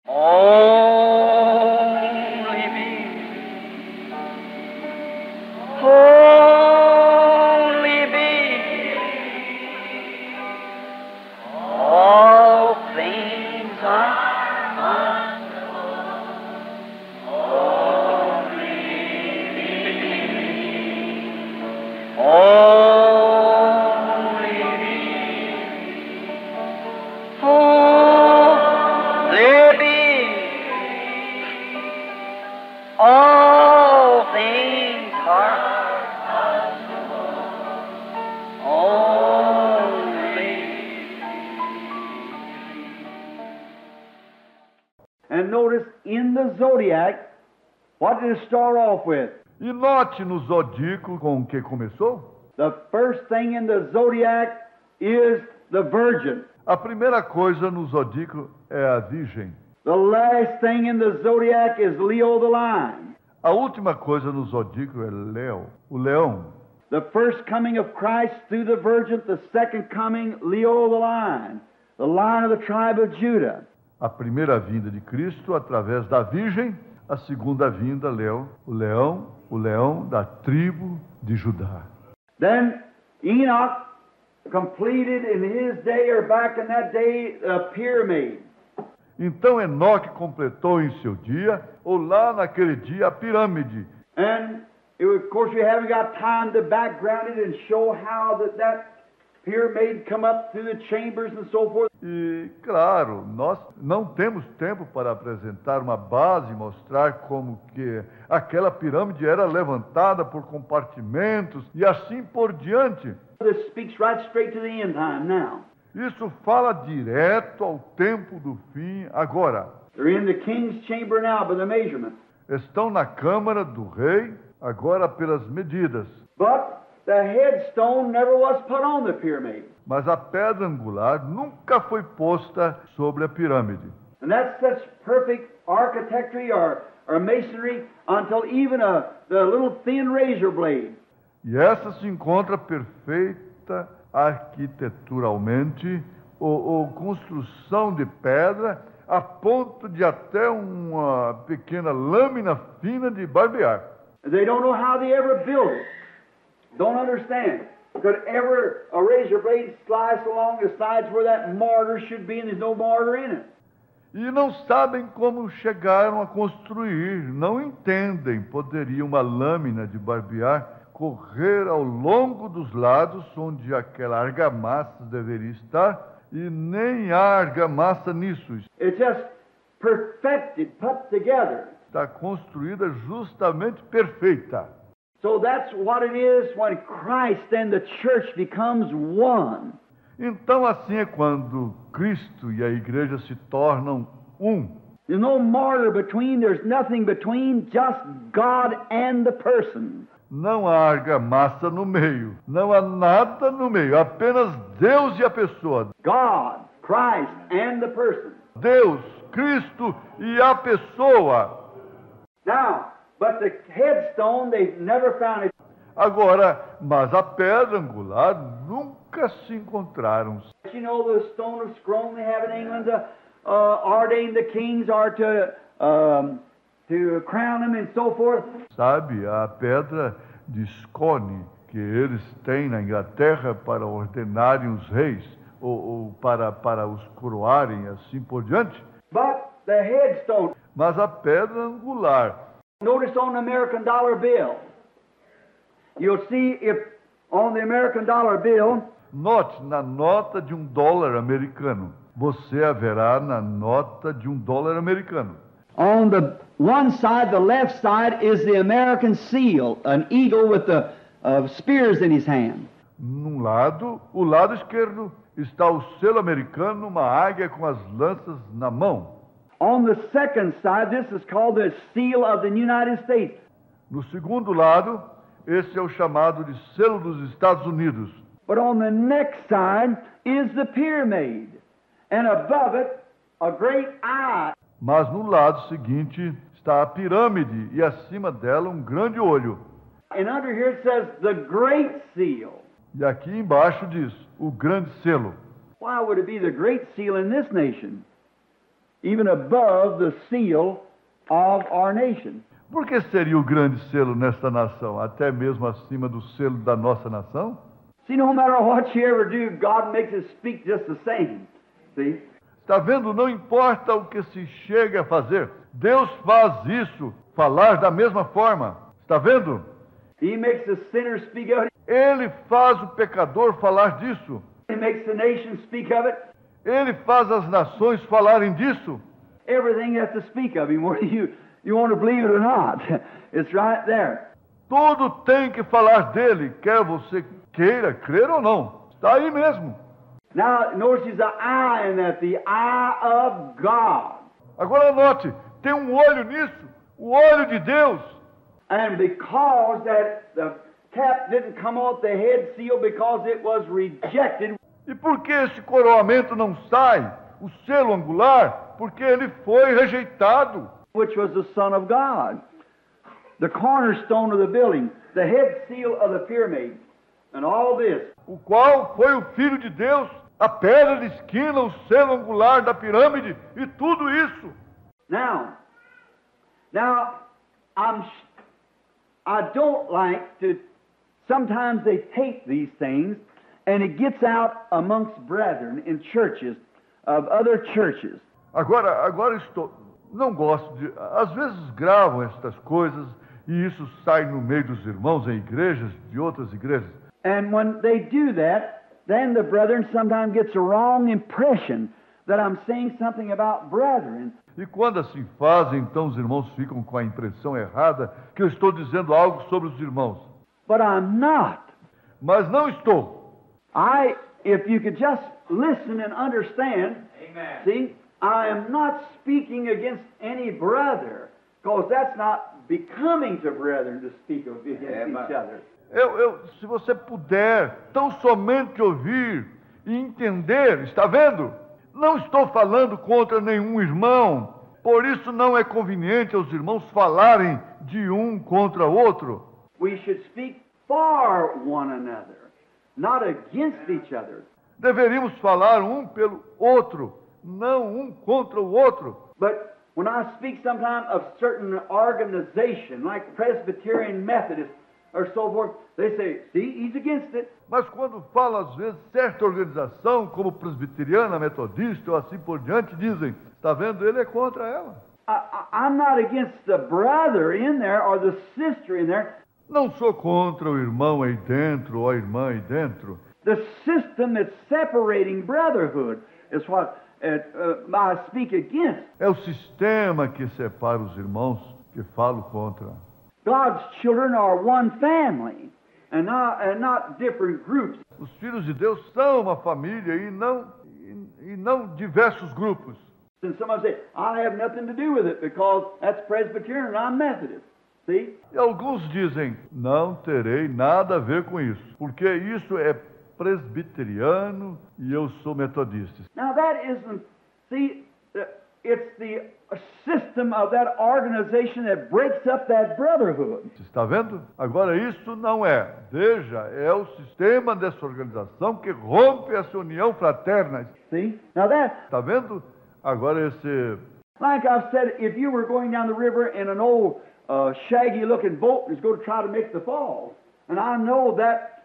Only me. Only me. All things are possible. Only me. Only me. Only me. All things are only. And notice in the zodiac, what did it start off with? E note no zodíaco com o que começou. The first thing in the zodiac is the virgin. A primeira coisa no zodíaco é a Virgem. The last thing in the zodiac is Leo the lion. A última coisa no zodíaco é Leo, o leão. The first coming of Christ through the virgin, the second coming, Leo the lion of the tribe of Judah. A primeira vinda de Cristo através da Virgem, a segunda vinda, o leão da tribo de Judá. Then Enoch completed in his day, or back in that day, a pyramid. Então Enoque completou em seu dia, ou lá naquele dia, a pirâmide. And of course we haven't got time to background it and show how that pyramid come up through the chambers and so forth. E, claro, nós não temos tempo para apresentar uma base e mostrar como que aquela pirâmide era levantada por compartimentos e assim por diante. This speaks right straight to the end time now. Isso fala direto ao tempo do fim agora. They're in the king's chamber now by the measurement. Estão na câmara do rei, agora pelas medidas. But the headstone never was put on the pyramid. Mas a pedra angular nunca foi posta sobre a pirâmide. And that's such perfect architecture or masonry until even the little thin razor blade. E essa se encontra perfeita arquiteturalmente, ou construção de pedra, a ponto de até uma pequena lâmina fina de barbear. They don't know how they ever built it. Don't understand. Could ever a razor blade slice along the sides where that mortar should be and there's no mortar in it? E não sabem como chegaram a construir, não entendem. Poderia uma lâmina de barbear correr ao longo dos lados onde aquela argamassa deveria estar, e nem há argamassa nisso. It's just perfected, put together. Está construída justamente perfeita. So that's what it is when Christ and the church becomes one. Então assim é quando Cristo e a igreja se tornam um. There's no mortar between, there's nothing between, just God and the person. Não há argamassa no meio, não há nada no meio, apenas Deus e a pessoa. God, Christ, and the person. Deus, Cristo e a pessoa. Now, but the headstone, they've never found it. Agora, mas a pedra angular nunca se encontraram. You know the stone of Scone they have in England to ordain the kings or to crown them and so forth. Sabe, a pedra de Scone que eles têm na Inglaterra para ordenarem os reis ou para os coroarem assim por diante. But the headstone. Mas a pedra angular. Notice on the American dollar bill. You'll see if on the American dollar bill. Note na nota de $1 americano. Você haverá na nota de $1 americano. On the one side, the left side, is the American seal, an eagle with the spears in his hand. Num lado, o lado esquerdo, está o selo americano, uma águia com as lanças na mão. On the second side, this is called the seal of the United States. No segundo lado, esse é o chamado de selo dos Estados Unidos. But on the next side is the pyramid, and above it, a great eye. Mas no lado seguinte está a pirâmide e acima dela um grande olho. And under here it says the great seal. E aqui embaixo diz o grande selo. Why would it be the great seal in this nation? even above the seal of our nation. Por que seria o grande selo nesta nação, até mesmo acima do selo da nossa nação? See, no matter what you ever do, God makes it speak just the same. See? Está vendo? Não importa o que se chegue a fazer, Deus faz isso, falar da mesma forma. Está vendo? He makes the sinner speak of it. Ele faz o pecador falar disso. He makes the nation speak of it. Ele faz as nações falarem disso. Everything has to speak of Him, whether you want to believe it or not. It's right there. Tudo tem que falar dele, quer você queira crer ou não. Está aí mesmo. Now, notice there's an eye in that, the eye of God. Agora note, tem um olho nisso, o olho de Deus. And because that the cap didn't come off the head seal because it was rejected, E por que esse coroamento não sai, o selo angular? Porque ele foi rejeitado. which was the Son of God, the cornerstone of the building, the head seal of the pyramid, and all this. O qual foi o Filho de Deus, a pedra de esquina, o selo angular da pirâmide e tudo isso. Now, I don't like to, sometimes they take these things and it gets out amongst brethren in churches, of other churches. Agora não gosto de, às vezes gravam estas coisas e isso sai no meio dos irmãos em igrejas, de outras igrejas. And when they do that, then the brethren sometimes gets a wrong impression that I'm saying something about brethren. E quando assim fazem, então os irmãos ficam com a impressão errada que eu estou dizendo algo sobre os irmãos. But I'm not. Mas não estou. If you could just listen and understand, Amen. see, I am not speaking against any brother, because that's not becoming to brethren to speak against each other. Se você puder tão somente ouvir e entender, está vendo? Não estou falando contra nenhum irmão, por isso não é conveniente aos irmãos falarem de um contra o outro. We should speak for one another, not against each other. Deveríamos falar um pelo outro, não um contra o outro. But when I speak sometimes of certain organization, like Presbyterian Methodist or so forth, they say, see, he's against it. Mas quando falo, às vezes, certa organização, como presbiteriana, metodista ou assim por diante, dizem, está vendo, ele é contra ela. I'm not against the brother in there or the sister in there. Não sou contra o irmão aí dentro ou a irmã aí dentro. The system that's separating brotherhood is what I speak against. É o sistema que separa os irmãos que falo contra. God's children are one family and not different groups. Os filhos de Deus são uma família e não diversos grupos. And somebody say, I have nothing to do with it because that's Presbyterian and I'm Methodist. See? E alguns dizem, não terei nada a ver com isso, porque isso é presbiteriano e eu sou metodista. Now that isn't, see, it's the system of that organization that breaks up that brotherhood. Está vendo? Agora isso não é. Veja, é o sistema dessa organização que rompe essa união fraterna. See? Now that, Está vendo? Agora esse... like I've said, if you were going down the river in an old shaggy-looking boat is going to try to make the falls, and I know that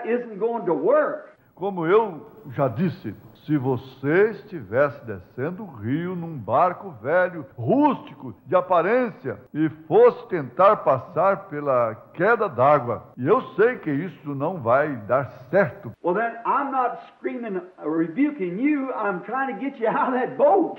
isn't going to work. Como eu já disse, se você estivesse descendo o rio num barco velho, rústico, de aparência, e fosse tentar passar pela queda d'água, e eu sei que isso não vai dar certo. Well, then I'm not screaming, rebuking you. I'm trying to get you out of that boat.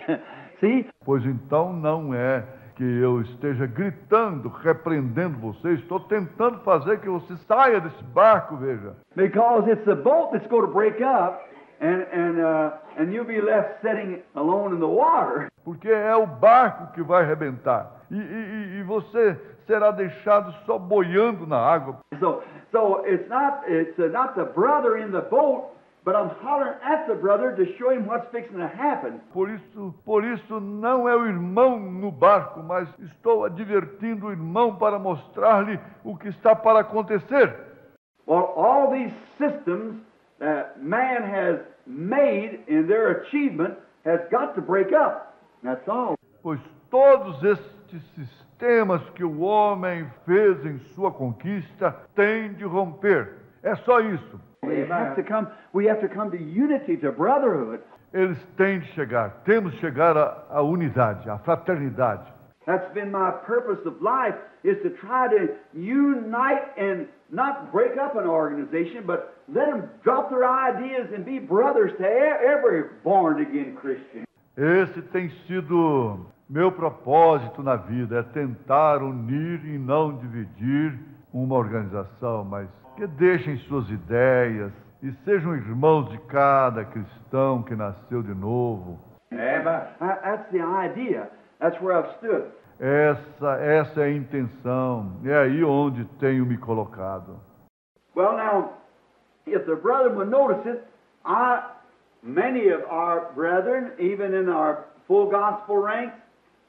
See? Pois então não é que eu esteja gritando, repreendendo você, estou tentando fazer que você saia desse barco, veja. Because it's the boat that's going to break up, and you'll be left sitting alone in the water. Porque é o barco que vai arrebentar. E você será deixado só boiando na água. So it's not the brother in the boat, but I'm hollering at the brother to show him what's fixing to happen. Por isso não é o irmão no barco, mas estou advertindo o irmão para mostrar-lhe o que está para acontecer. Well, all these systems that man has made in their achievement has got to break up. That's all. Pois todos estes sistemas que o homem fez em sua conquista têm de romper. É só isso. We have to come to unity, to brotherhood. Eles têm de chegar, temos de chegar à unidade, à fraternidade. That's been my purpose of life, is to try to unite and not break up an organization, but let them drop their ideas and be brothers to every born-again Christian. Esse tem sido meu propósito na vida, é tentar unir e não dividir uma organização, mas que deixem suas ideias e sejam irmãos de cada cristão que nasceu de novo. That's the idea. That's where I've stood. Essa é a intenção, é aí onde tenho me colocado. Well, now, if the brethren would notice it, many of our brethren, even in our full gospel ranks,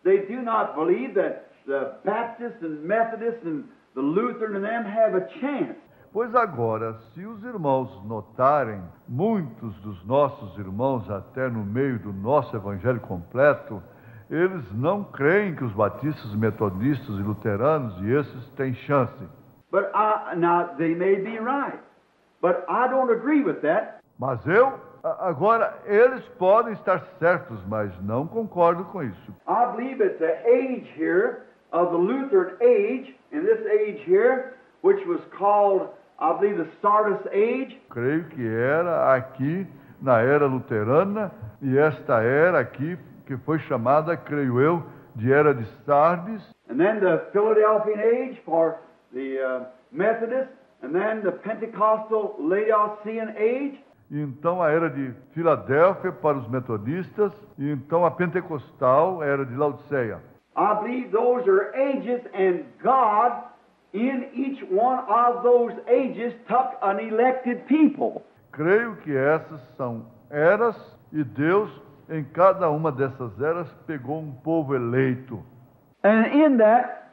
they do not believe that the Baptists and Methodists and the Lutheran and them have a chance. Pois agora, se os irmãos notarem, muitos dos nossos irmãos, até no meio do nosso evangelho completo, eles não creem que os batistas, metodistas e luteranos e esses têm chance. But now they may be right, but I don't agree with that. Mas agora, eles podem estar certos, mas não concordo com isso. I believe it's the age here of the Lutheran age, in this age here, which was called, I believe, the Sardis age. Creio que era aqui na era luterana e esta era aqui que foi chamada, creio eu, de era de Sardes. And then the Philadelphian age for the Methodists, and then the Pentecostal Laodicean age. E então a era de Filadélfia para os metodistas, e então a pentecostal, a era de Laodiceia. I believe those are ages, and God, in each one of those ages, took an elected people. Creio que essas são eras, e Deus, em cada uma dessas eras, pegou um povo eleito. And in that,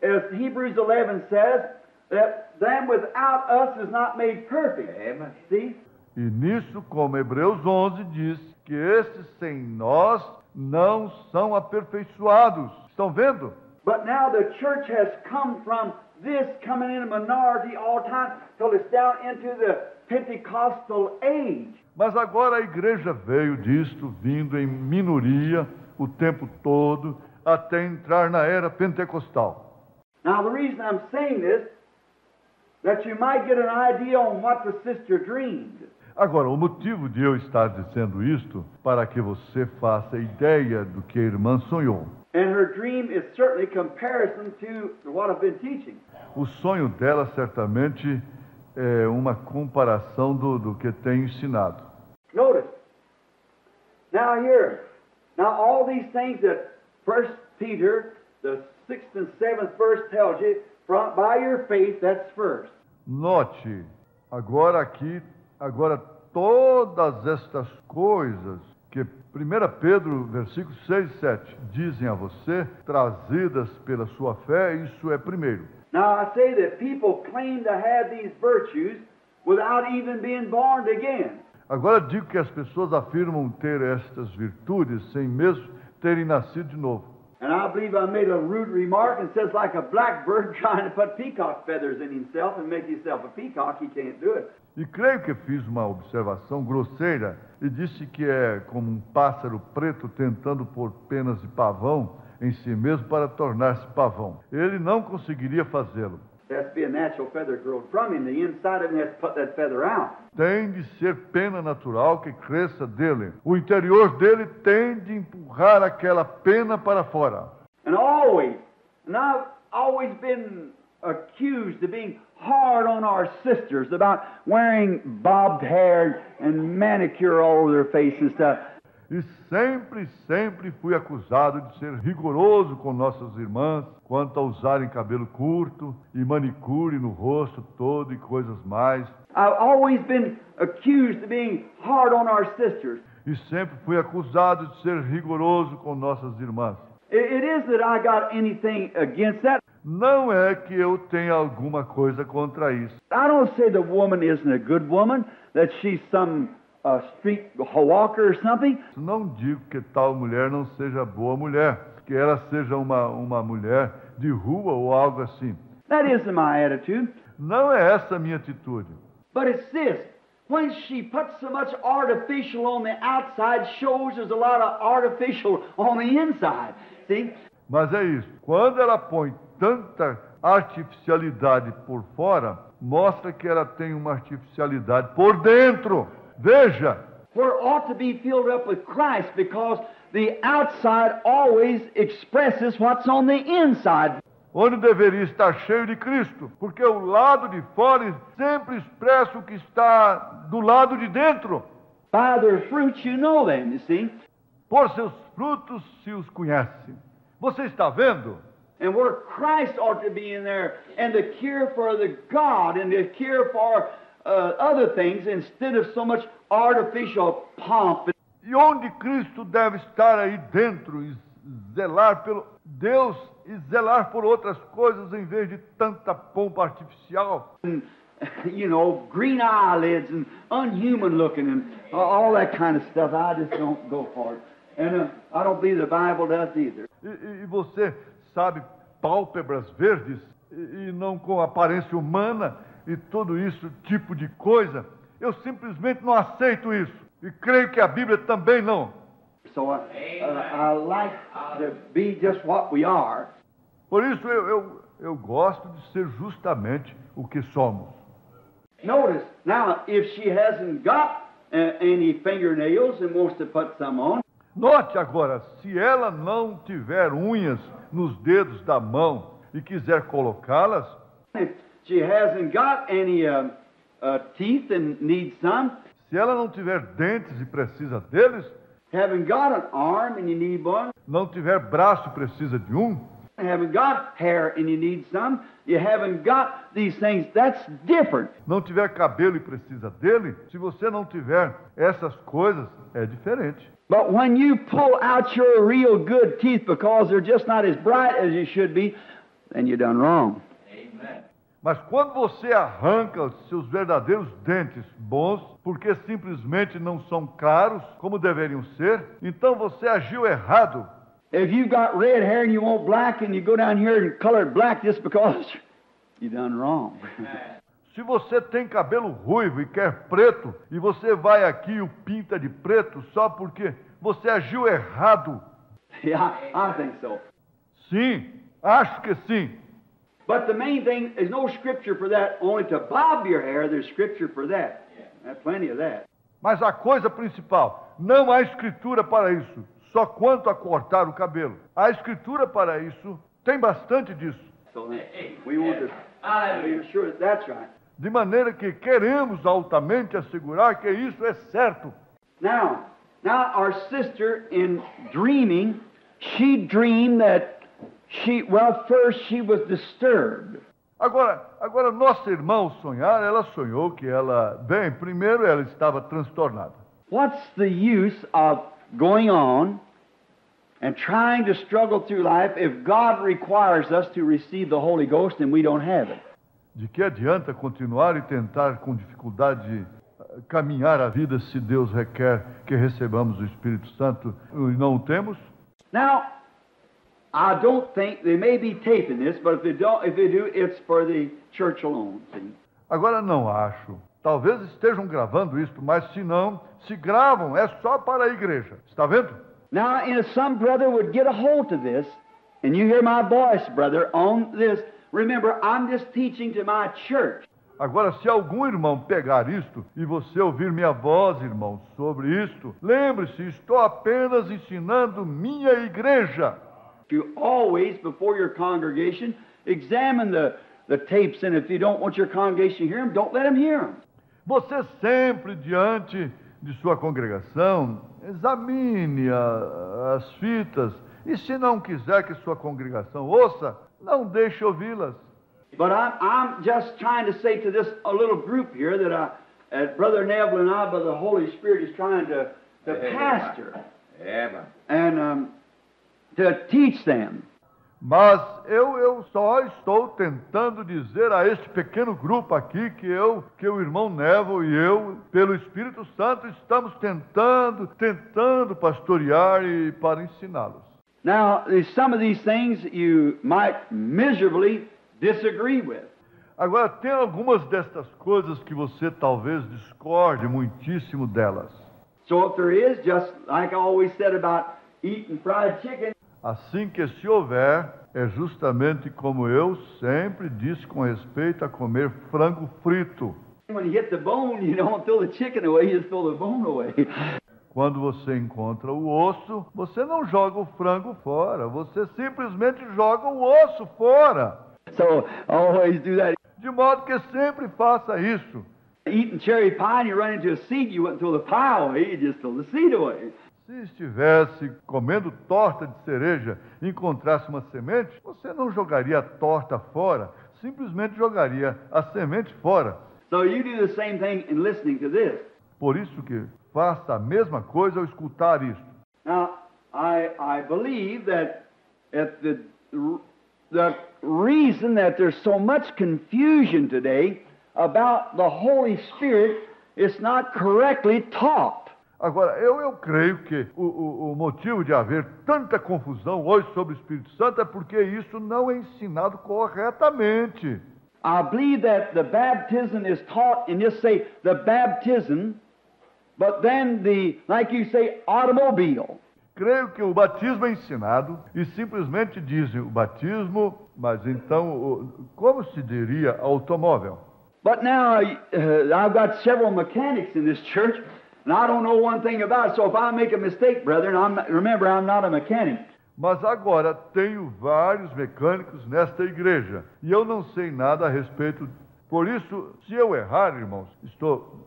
as Hebrews 11 says, that them without us is not made perfect. Amen. See? E nisso, como Hebreus 11 diz, que esses sem nós não são aperfeiçoados. Estão vendo? But now the church has come from this coming in a minority all the time till it's down into the Pentecostal age. Mas agora a igreja veio disto, vindo em minoria o tempo todo, até entrar na era pentecostal. Now the reason I'm saying this, that you might get an idea on what the sister dreamed. Agora, o motivo de eu estar dizendo isto, para que você faça ideia do que a irmã sonhou. And her dream is certainly comparison to what I've been teaching. O sonho dela certamente é uma comparação do que tenho ensinado. Notice. Now here, now all these things that 1 Peter, the 6th and 7th verse tells you, by your faith, that's first. Note, agora todas estas coisas que 1 Pedro, versículos 6 e 7, dizem a você, trazidas pela sua fé, isso é primeiro. Now I say that people claim to have these virtues without even being born again. Agora digo que as pessoas afirmam ter estas virtudes sem mesmo terem nascido de novo. And I believe I made a rude remark and says like a blackbird trying to put peacock feathers in himself and make himself a peacock, he can't do it. E creio que fiz uma observação grosseira e disse que é como um pássaro preto tentando pôr penas de pavão em si mesmo para tornar-se pavão. Ele não conseguiria fazê-lo. There has to be a natural feather grown from him. The inside of him has to put that feather out. Tem de ser pena natural que cresça dele. O interior dele tem de empurrar aquela pena para fora. And I've always been accused of being hard on our sisters about wearing bobbed hair and manicure all over their face and stuff. E sempre fui acusado de ser rigoroso com nossas irmãs quanto a usarem cabelo curto e manicure no rosto todo e coisas mais. I've always been accused of being hard on our sisters. E sempre fui acusado de ser rigoroso com nossas irmãs. It is that I got anything against that. Não é que eu tenha alguma coisa contra isso. I don't say the woman isn't a good woman, that she's some a street walker or something. Não digo que tal mulher não seja boa mulher, que ela seja uma mulher de rua ou algo assim. That isn't my attitude. Não é essa a minha atitude. But it's this. When she puts so much artificial on the outside, shows there's a lot of artificial on the inside. See? Mas é isso. Quando ela põe tanta artificialidade por fora, mostra que ela tem uma artificialidade por dentro. Veja. Where it ought to be filled up with Christ, because the outside always expresses what's on the inside. Onde deveria estar cheio de Cristo, porque o lado de fora sempre expressa o que está do lado de dentro. By their fruits you know them, you see. Por seus frutos se os conhece. Você está vendo? And where Christ ought to be in there, and the cure for the God, and the cure for other things, instead of so much artificial pomp. E onde Cristo deve estar aí dentro e zelar pelo Deus e zelar por outras coisas em vez de tanta pompa artificial. And, you know, green eyelids and unhuman looking and all that kind of stuff. I just don't go for it. And I don't believe the Bible does either. E você sabe, pálpebras verdes e não com aparência humana e tudo isso, tipo de coisa. Eu simplesmente não aceito isso. E creio que a Bíblia também não. So I like to be just what we are. Por isso eu gosto de ser justamente o que somos. Notice, now, if she hasn't got any fingernails and wants to put some on, Note agora, se ela não tiver unhas nos dedos da mão e quiser colocá-las, if she hasn't got any teeth and needs some, se ela não tiver dentes e precisa deles, haven't got an arm and you need one, não tiver braço e precisa de um, haven't got hair and you need some, you haven't got these things, that's different. não tiver cabelo e precisa dele, se você não tiver essas coisas, é diferente. But when you pull out your real good teeth because they're just not as bright as you should be, then you done wrong. Mas quando você arranca os seus verdadeiros dentes bons, porque simplesmente não são claros como deveriam ser, então você agiu errado. If you've got red hair and you want black and you go down here and color it black just because, you done wrong. Se você tem cabelo ruivo e quer preto, e você vai aqui e o pinta de preto só porque você agiu errado. Yeah, I think so. Sim, acho que sim. But the main thing, there's no scripture for that. Only to bob your hair, there's scripture for that. There's plenty of that. Mas a coisa principal, não há escritura para isso, só quanto a cortar o cabelo. A escritura para isso tem bastante disso. So we want to be sure that that's right. De maneira que queremos altamente assegurar que isso é certo. Now our sister in dreaming, she dreamed that first she was disturbed. Agora nossa irmã ao sonhar, ela sonhou que primeiro ela estava transtornada. What's the use of going on and trying to struggle through life if God requires us to receive the Holy Ghost and we don't have it? De que adianta continuar e tentar com dificuldade caminhar a vida se Deus requer que recebamos o Espírito Santo e não o temos? Now, I don't think they may be taping this, but if they do, it's for the church alone. See? Agora não acho. Talvez estejam gravando isto, mas se não, se gravam, é só para a igreja. Está vendo? Now, if some brother would get a hold of this, and you hear my voice, brother, on this, remember, I'm just teaching to my church. Agora, se algum irmão pegar isto e você ouvir minha voz, irmão, sobre isto, lembre-se, estou apenas ensinando minha igreja. You always, before your congregation, examine the tapes, and if you don't want your congregation to hear them, don't let them hear them. Você sempre, diante de sua congregação, examine as fitas, e se não quiser que sua congregação ouça, não deixe ouvi-las. But I'm just trying to say to this a little group here that Brother Neville and I, by the Holy Spirit, is trying to pastor and to teach them. Mas eu só estou tentando dizer a este pequeno grupo aqui que o irmão Neville e eu, pelo Espírito Santo, estamos tentando pastorear e para ensiná-los. Now, there's some of these things you might miserably disagree with. Agora, tem algumas destas coisas que você talvez discorde muitíssimo delas. So if there is, just like I always said about eating fried chicken, Assim que se houver, é justamente como eu sempre disse com respeito a comer frango frito. when you hit the bone, you don't throw the chicken away, you just throw the bone away. Quando você encontra o osso, você não joga o frango fora, você simplesmente joga o osso fora. So always do that. De modo que sempre faça isso. Eating cherry pie and you run into a seed, you wouldn't throw the pie away, you just throw the seed away. Se estivesse comendo torta de cereja e encontrasse uma semente, você não jogaria a torta fora, simplesmente jogaria a semente fora. So you do the same thing in listening to this. Por isso que faça a mesma coisa ao escutar isto. Now, I believe that the reason that there's so much confusion today about the Holy Spirit is not correctly taught. Agora, eu creio que o motivo de haver tanta confusão hoje sobre o Espírito Santo é porque isso não é ensinado corretamente. I believe that the baptism is taught and just say the baptism, but then like you say, automobile. Creio que o batismo é ensinado e simplesmente dizem o batismo, mas então, como se diria automóvel? But now, I've got several mechanics in this church, and I don't know one thing about it, so if I make a mistake, brethren, remember, I'm not a mechanic. Mas agora tenho vários mecânicos nesta igreja e eu não sei nada a respeito. Por isso, se eu errar, irmãos,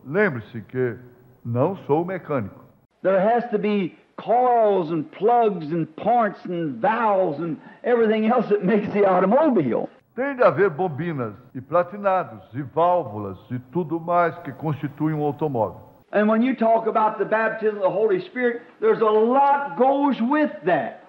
lembre-se que não sou mecânico. There has to be coils and plugs and parts and valves and everything else that makes the automobile. Tem de haver bobinas e platinados e válvulas e tudo mais que constituem um automóvel. And when you talk about the baptism of the Holy Spirit, there's a lot goes with that.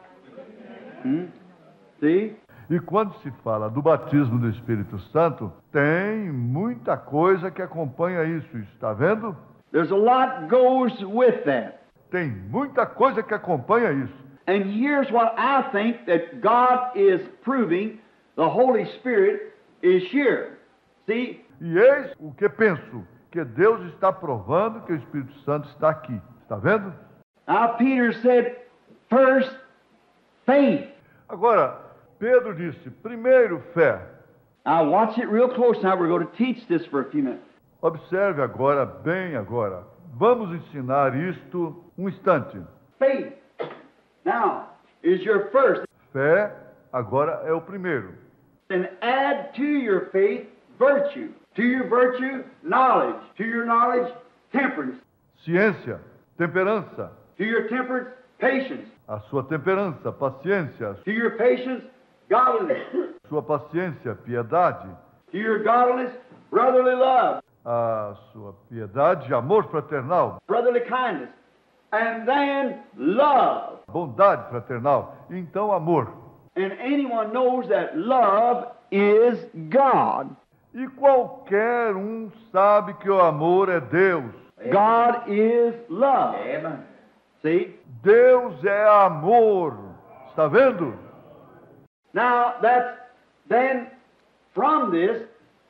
See? E quando se fala do batismo do Espírito Santo, tem muita coisa que acompanha isso. Está vendo? There's a lot goes with that. Tem muita coisa que acompanha isso. And here's what I think that God is proving the Holy Spirit is here. See? E eis o que penso, que Deus está provando que o Espírito Santo está aqui. Está vendo? Now Peter said, first, faith. Agora, Pedro disse, primeiro fé. Now watch it real close now. We're going to teach this for a few minutes. Observe agora, bem agora. Vamos ensinar isto um instante. Faith, now, is your first. Fé, agora é o primeiro. And add to your faith virtue. To your virtue, knowledge. To your knowledge, temperance. Ciência, temperança. To your temperance, patience. A sua temperança, paciência. To your patience, godliness. Sua paciência, piedade. To your godliness, brotherly love. A sua piedade, amor fraternal. Brotherly kindness. And then love. Bondade fraternal. Então, amor. And anyone knows that love is God. E qualquer um sabe que o amor é Deus. God is love. Amen. See? Deus é amor. Está vendo? Now, then from this,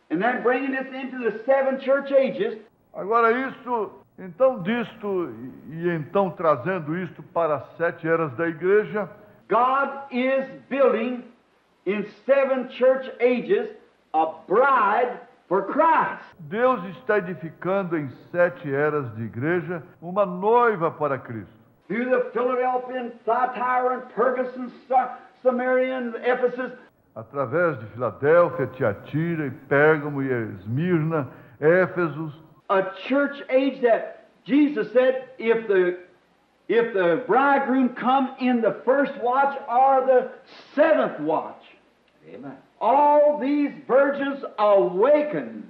and then bringing this into the 7 church ages. Agora isto, então disto, e então trazendo isto para as 7 eras da igreja, God is building in 7 church ages a bride for Christ. Deus está edificando em 7 eras de igreja uma noiva para Cristo. Through the Philadelphian, Thyatira, and Pergamum, Samaria, and Ephesus. Através de Filadélfia, Tiatira, Pérgamo e Esmirna, Éfesos. A church age that Jesus said, if the bridegroom come in the first watch or the 7th watch, amen, all these virgins awaken.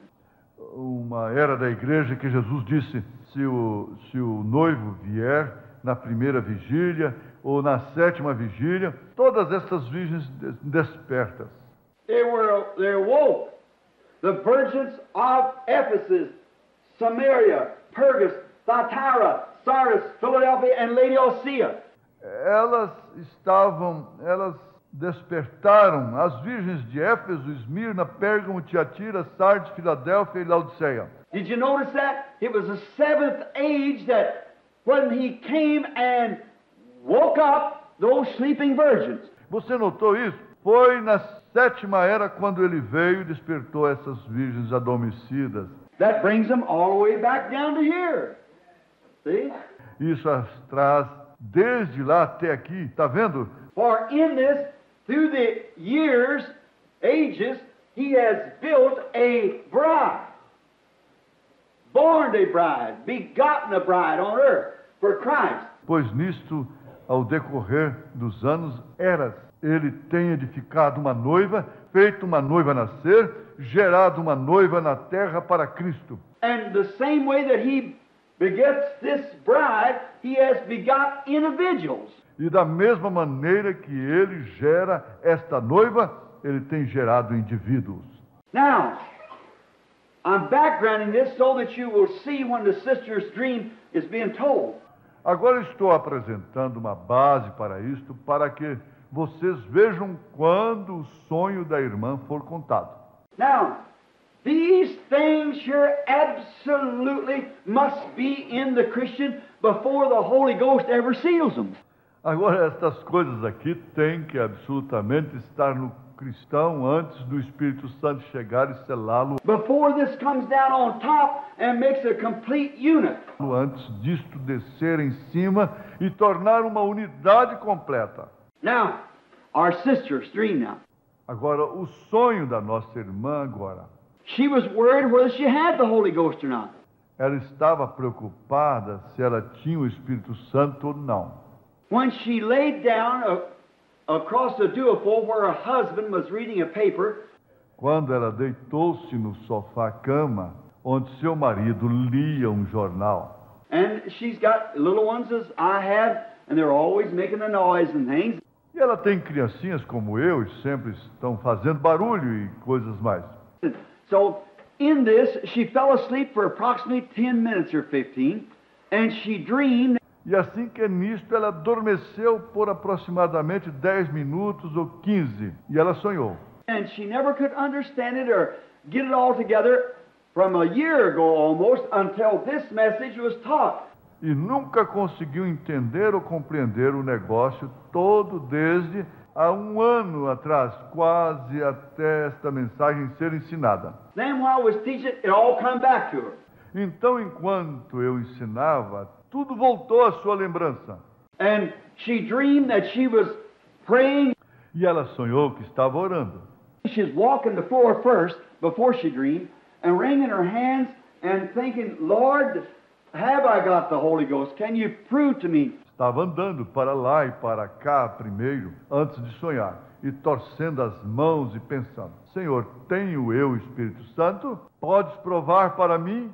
Uma era da igreja que Jesus disse, se o noivo vier na primeira vigília, ou na sétima vigília, todas essas virgens despertas. They woke. The virgins of Ephesus, Samaria, Pergus, Thyatira, Sardis, Philadelphia, and Laodicea. Elas despertaram as virgens de Éfeso, Esmirna, Pérgamo, Tiatira, Sardes, Filadélfia e Laodiceia. Did you notice that? It was the seventh age that when he came and woke up those sleeping virgins. Você notou isso? Foi na sétima era quando ele veio e despertou essas virgens adormecidas. That brings them all the way back down to here. See? Isso as traz desde lá até aqui, tá vendo? For in this, through the years, ages, he has built a bride. Born a bride, begotten a bride on earth for Christ. Pois nisto, ao decorrer dos anos, eras, ele tem edificado uma noiva, feito uma noiva nascer, gerado uma noiva na terra para Cristo. And the same way that he begets this bride, he has begot individuals. E da mesma maneira que ele gera esta noiva, ele tem gerado indivíduos. Now, I'm backgrounding this so that you will see when the sister's dream is being told. Agora estou apresentando uma base para isto, para que vocês vejam quando o sonho da irmã for contado. Now, these things here absolutely must be in the Christian before the Holy Ghost ever seals them. Agora, estas coisas aqui têm que absolutamente estar no cristão antes do Espírito Santo chegar e selá-lo. Before this comes down on top and makes a complete unit. Antes disto descer em cima e tornar uma unidade completa. Now, our sister's dream now. Agora, o sonho da nossa irmã agora. She was worried whether she had the Holy Ghost or not. Ela estava preocupada se ela tinha o Espírito Santo ou não. When she laid down across the duofold where her husband was reading a paper, quando ela deitou-se no sofá-cama, onde seu marido lia um jornal. And she's got little ones as I have, and they're always making a noise and things. E ela tem criancinhas como eu, e sempre estão fazendo barulho e coisas mais. So, in this, she fell asleep for approximately 10 minutes or 15, and she dreamed. E assim que nisto, ela adormeceu por aproximadamente 10 minutos ou 15, e ela sonhou. And she never could understand it or get it all together from a year ago almost until this message was taught. E nunca conseguiu entender ou compreender o negócio todo desde há um ano atrás, quase até esta mensagem ser ensinada. Then while I was teaching, it all come back to her. Então, enquanto eu ensinava, tudo voltou à sua lembrança. And she dreamed that she was praying. E ela sonhou que estava orando. She's walking the floor first, before she dreamed, and wringing her hands and thinking, Lord, have I got the Holy Ghost? Can you prove to me? Estava andando para lá e para cá primeiro, antes de sonhar, e torcendo as mãos e pensando, Senhor, tenho eu o Espírito Santo? Podes provar para mim?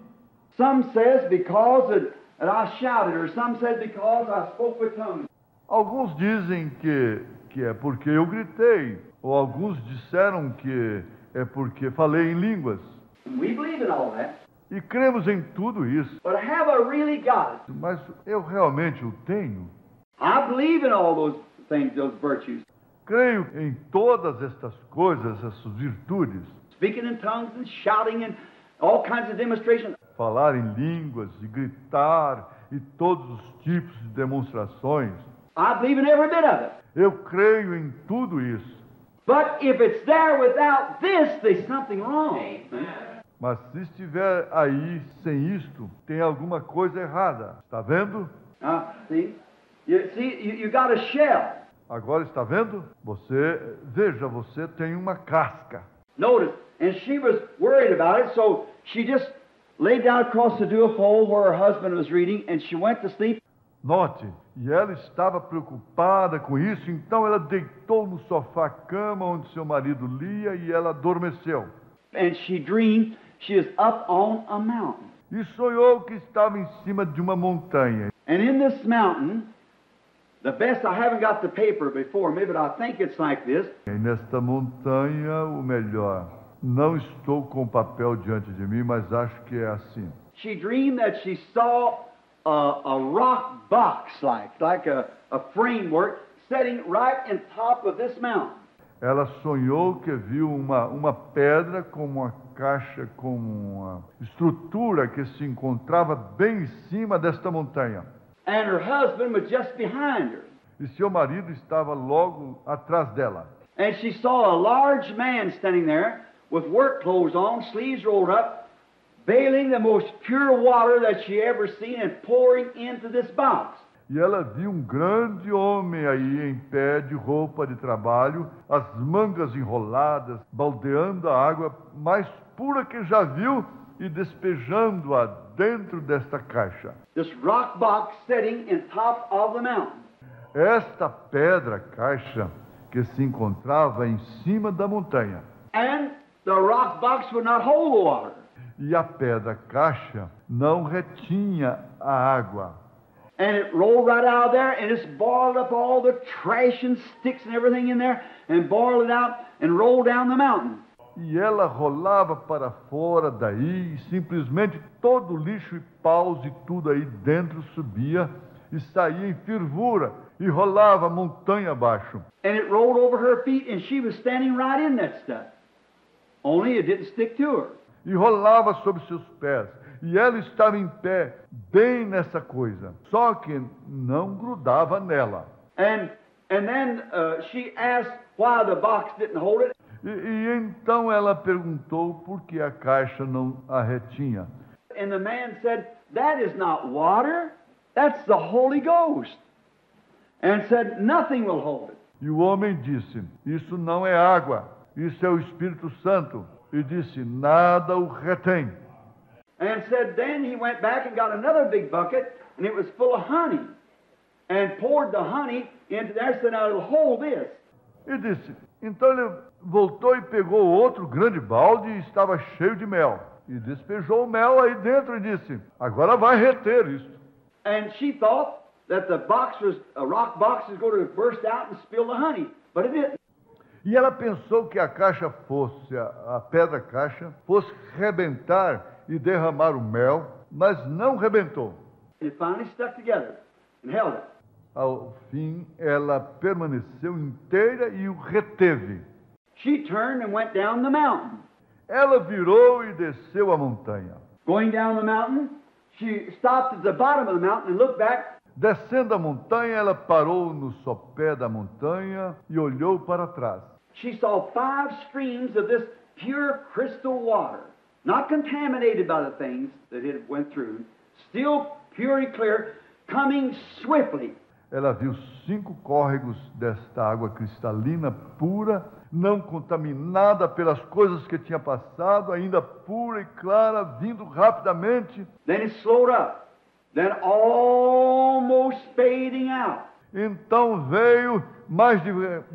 Some says because that I shouted, or some says because I spoke with tongues. Alguns dizem que é porque eu gritei, ou alguns disseram que é porque falei em línguas. We believe in all that. E cremos em tudo isso. But have I really got it? Mas eu realmente o tenho? I believe in all those things, those virtues. Creio em todas estas coisas, essas virtudes. Speaking in tongues and shouting and all kinds of demonstrations. Falar em línguas e gritar e todos os tipos de demonstrações. I believe in every bit of it. Eu creio em tudo isso. But if it's there without this, there's something wrong. Mas se estiver aí sem isto, tem alguma coisa errada. Está vendo? See? You got a shell. Agora está vendo? Veja, você tem uma casca. Notice, and she was worried about it, so she just laid down across the duofold where her husband was reading, and she went to sleep. Note, e ela estava preocupada com isso, então ela deitou no sofá-cama onde seu marido lia e ela adormeceu. And she dreamed she is up on a mountain. E sonhou que estava em cima de uma montanha. And in this mountain, The best, I haven't got the paper before me, but I think it's like this. E nesta montanha, o melhor. Não estou com o papel diante de mim, mas acho que é assim. She dreamed that she saw a rock box like a framework setting right in top of this mountain. Ela sonhou que viu uma pedra com uma caixa, com uma estrutura que se encontrava bem em cima desta montanha. And her husband was just behind her. E seu marido estava logo atrás dela. And she saw a large man standing there with work clothes on, sleeves rolled up, bailing the most pure water that she ever seen and pouring into this box. E ela viu um grande homem aí em pé, de roupa de trabalho, as mangas enroladas, baldeando a água mais pura que já viu e despejando-a dentro desta caixa. This rock box sitting in top of the mountain. Esta pedra caixa que se encontrava em cima da montanha. And the rock box would not hold the water. E a pedra caixa não retinha a água. And it rolled right out of there, and it's boiled up all the trash and sticks and everything in there, and boiled it out and rolled down the mountain. E ela rolava para fora daí, e simplesmente todo o lixo e paus e tudo aí dentro subia e saía em fervura e rolava a montanha abaixo. And it rolled over her feet, and she was standing right in that stuff. Only it didn't stick to her. E rolava sobre seus pés. E ela estava em pé, bem nessa coisa. Só que não grudava nela. And then she asked why the box didn't hold it. E então ela perguntou por que a caixa não a retinha. And the man said, "That is not water. That's the Holy Ghost." And said, "Nothing will hold it." E o homem disse, isso não é água, isso é o Espírito Santo. E disse, nada o retém. And said, then he went back and got another big bucket, and it was full of honey. And poured the honey into there, and said, now it'll hold this. E disse, então ele voltou e pegou outro grande balde e estava cheio de mel. E despejou o mel aí dentro e disse, agora vai reter isto. And she thought that the box was, a rock box was going to burst out and spill the honey. But it didn't. E ela pensou que a caixa fosse, a pedra caixa, fosse rebentar e derramar o mel, mas não rebentou. It finally stuck together and held it. Ao fim, ela permaneceu inteira e o reteve. She turned and went down the mountain. Ela virou e desceu a montanha. Going down the mountain, she stopped at the bottom of the mountain and looked back. Descendo a montanha, ela parou no sopé da montanha e olhou para trás. She saw 5 streams of this pure crystal water, not contaminated by the things that it went through, still pure and clear, coming swiftly. Ela viu 5 córregos desta água cristalina pura, não contaminada pelas coisas que tinha passado, ainda pura e clara, vindo rapidamente. Then it slowed up, then almost fading out. Então veio mais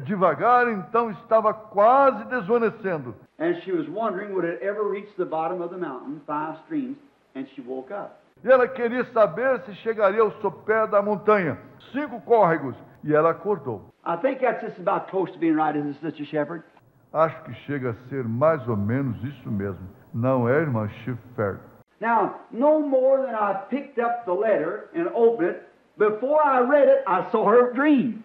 devagar, então estava quase desvanecendo. And she was wondering, would it ever reach the bottom of the mountain, 5 streams, and she woke up. E ela queria saber se chegaria ao sopé da montanha. 5 córregos. E ela acordou. I think that's just about close to being right, isn't it, Sister Shepherd? Acho que chega a ser mais ou menos isso mesmo. Não é, irmã Schiffer? Now, no more than I picked up the letter and opened it, before I read it, I saw her dream.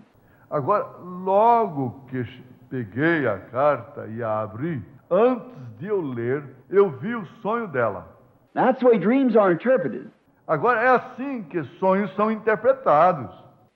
Agora, logo que peguei a carta e a abri, antes de eu ler, eu vi o sonho dela. That's the way dreams are interpreted. Agora, é assim que sonhos são interpretados.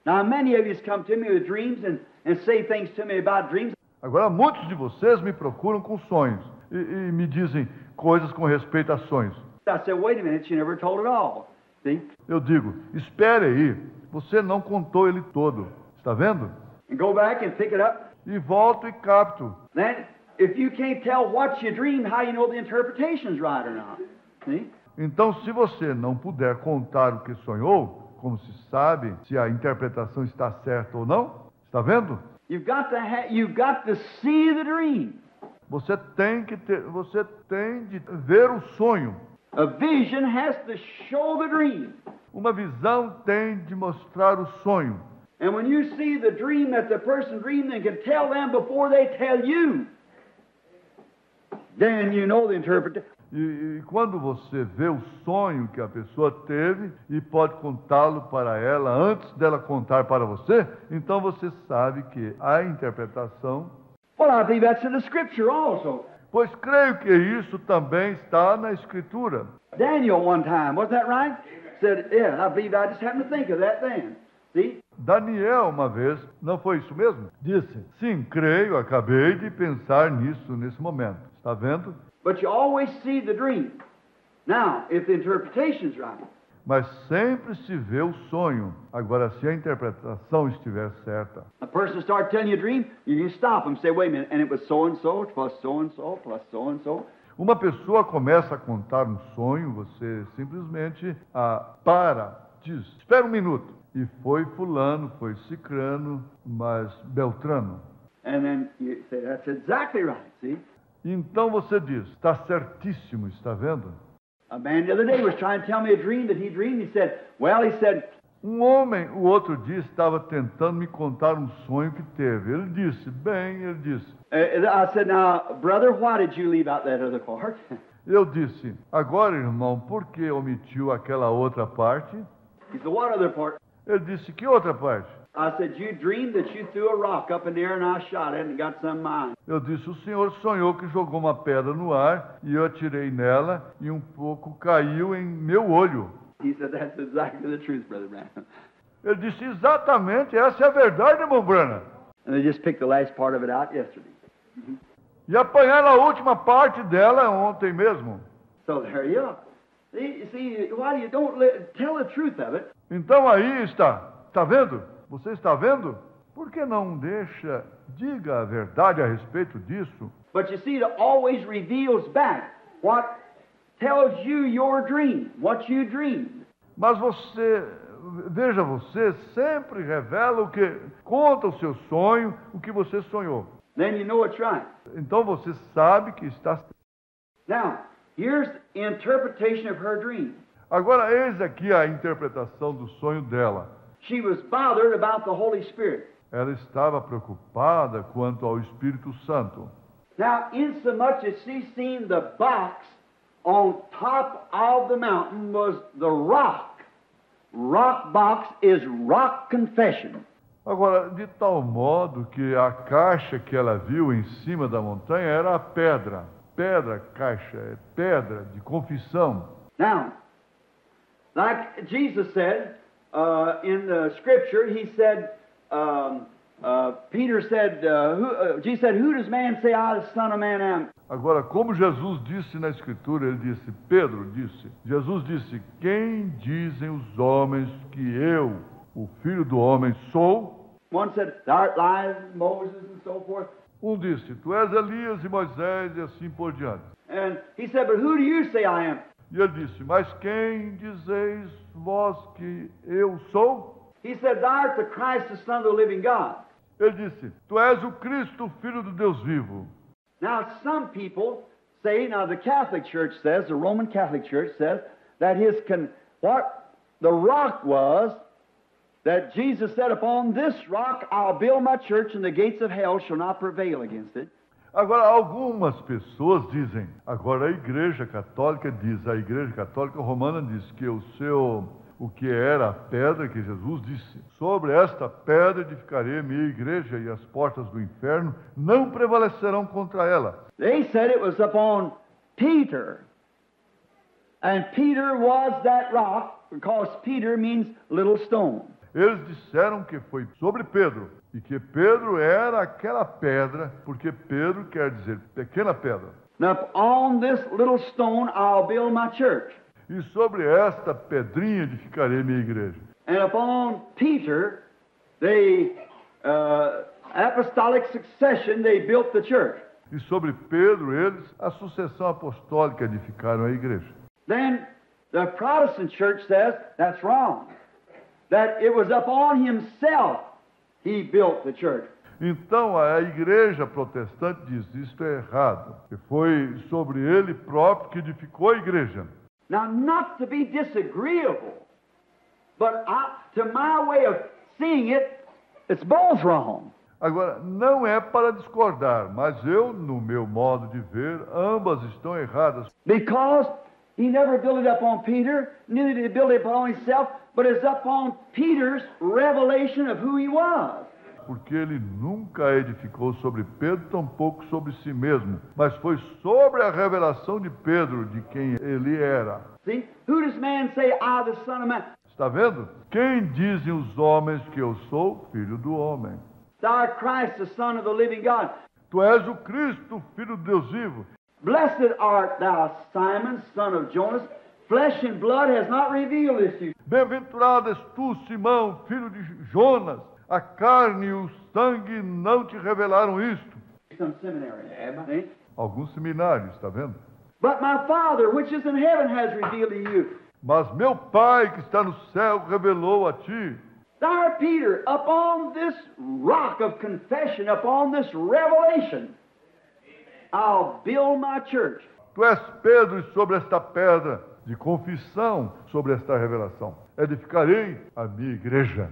Now, many of you come to me with dreams and say things to me about dreams. Agora, muitos de vocês me procuram com sonhos e me dizem coisas com respeito a sonhos. I said, wait a minute, she never told it all. See? Eu digo, espere aí, você não contou ele todo. Está vendo? And go back and pick it up. E volto e capto. Then, if you can't tell what you dreamed, how you know the interpretation's right or not? See? Então, se você não puder contar o que sonhou, como se sabe se a interpretação está certa ou não? Está vendo? You've got to see the dream. Você tem de ver o sonho. A vision has to show the dream. Uma visão tem de mostrar o sonho. And when you see the dream that the person dreamed and can tell them before they tell you, then you know the interpretation. E quando você vê o sonho que a pessoa teve e pode contá-lo para ela antes dela contar para você, então você sabe que a interpretação. Well, I believe that's in the Scripture also. Pois creio que isso também está na Escritura. Daniel one time, was that right? Said, yeah, I believe I just happened to think of that then. See? Daniel, uma vez, não foi isso mesmo? Disse, sim, creio, acabei de pensar nisso nesse momento. Está vendo? But you always see the dream. Now, if the interpretation's right, Mas sempre se vê o sonho. Agora, se a interpretação estiver certa, a person starts telling you a dream, you can stop them, say, wait a minute, and it was so-and-so, plus so-and-so, plus so-and-so. uma pessoa começa a contar um sonho, você simplesmente para, diz, espera um minuto. E foi fulano, foi cicrano, mas beltrano. And then you say, that's exactly right, see? Então você diz, está certíssimo, está vendo? A man the other day was trying to tell me a dream that he dreamed. He said, Um homem, o outro dia, estava tentando me contar um sonho que teve. Ele disse, I said, now, brother, why did you leave out that other part? eu disse, agora, irmão, por que omitiu aquela outra parte? He said, what other part? Ele disse, que outra parte? I said, you dreamed that you threw a rock up in the air and I shot it and got some mine. Eu disse, o senhor sonhou que jogou uma pedra no ar e eu atirei nela e um pouco caiu em meu olho. He said, that's exactly the truth, Brother Branham. Ele disse, exatamente, essa é a verdade, irmão Branham. And they just picked the last part of it out yesterday. E apanharam a última parte dela ontem mesmo. So there you are. See, why you don't tell the truth of it? Então aí está. Está vendo? Você está vendo? Por que não diga a verdade a respeito disso? But you see, it always reveals back what tells you your dream, what you dreamed. Mas você sempre revela o que conta o seu sonho, o que você sonhou. Then you know it's right. Então você sabe que está. Now, here's the interpretation of her dream. Agora eis aqui a interpretação do sonho dela. She was bothered about the Holy Spirit. Ela estava preocupada quanto ao Espírito Santo. Now, insomuch as she seen the box on top of the mountain was the rock. Rock box is rock confession. Agora, de tal modo que a caixa que ela viu em cima da montanha era a pedra. Caixa, é pedra de confissão. Now, like Jesus said, in the scripture, he said, Peter said, Jesus said, who does man say I, the Son of Man, am? Agora, como Jesus disse na Escritura, ele disse, Jesus disse, quem dizem os homens que eu, o Filho do Homem, sou? One said, thou art Elias, Moses, and so forth. Disse, tu és Elias e Moisés e assim por diante. And he said, but who do you say I am? E ele disse, mas quem dizeis vós que eu sou? He said, thou art the Christ, the Son of the living God. Ele disse, tu és o Cristo, Filho do Deus vivo. Now, some people say, now the Catholic Church says, the Roman Catholic Church says, that what the rock was, that Jesus said, upon this rock I'll build my church and the gates of hell shall not prevail against it. Agora, algumas pessoas dizem, agora a Igreja Católica Romana diz que o que era a pedra que Jesus disse, sobre esta pedra edificarei a minha igreja e as portas do inferno não prevalecerão contra ela. They said it was upon Peter. And Peter was that rock because Peter means little stone. Eles disseram que foi sobre Pedro, e que Pedro era aquela pedra, porque Pedro quer dizer pequena pedra. Now, on this little stone I'll build my church. E sobre esta pedrinha edificarei minha igreja. And upon Peter, the apostolic succession, they built the church. E sobre Pedro, eles, a sucessão apostólica, edificaram a igreja. Then the Protestant church says that's wrong. That it was upon himself he built the church. Então a igreja protestante diz, isto é errado, que foi sobre ele próprio que edificou a igreja. Now, not to be disagreeable, but to my way of seeing it, It's both wrong. Agora, não é para discordar, mas eu, no meu modo de ver, ambas estão erradas. Because he never built it up on Peter, neither did he build it upon himself, but it's upon Peter's revelation of who he was. Porque ele nunca edificou sobre Pedro, tampouco sobre si mesmo, mas foi sobre a revelação de Pedro, de quem ele era. See? Who does man say, I, the Son of Man? Está vendo? Quem dizem os homens que eu sou? Filho do homem. Thou art Christ, the Son of the living God. Tu és o Cristo, filho de Deus vivo. Blessed art thou, Simon, son of Jonas. Flesh and blood has not revealed this to you. Bem-aventurado és tu, Simão, filho de Jonas. A carne e o sangue não te revelaram isto. Some seminary. See? Alguns seminários, está vendo? But my Father, which is in heaven, has revealed to you. Mas meu Pai que está no céu revelou a ti. Thou art Peter, upon this rock of confession, upon this revelation, I'll build my church. Tu és Pedro e sobre esta pedra de confissão, sobre esta revelação, edificarei a minha igreja.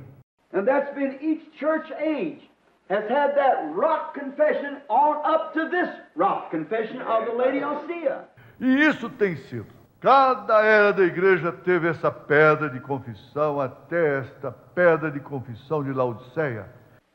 And that's been each church age has had that rock confession on up to this rock confession of the Laodicea. E isso tem sido. Cada era da igreja teve essa pedra de confissão até esta pedra de confissão de Laodiceia.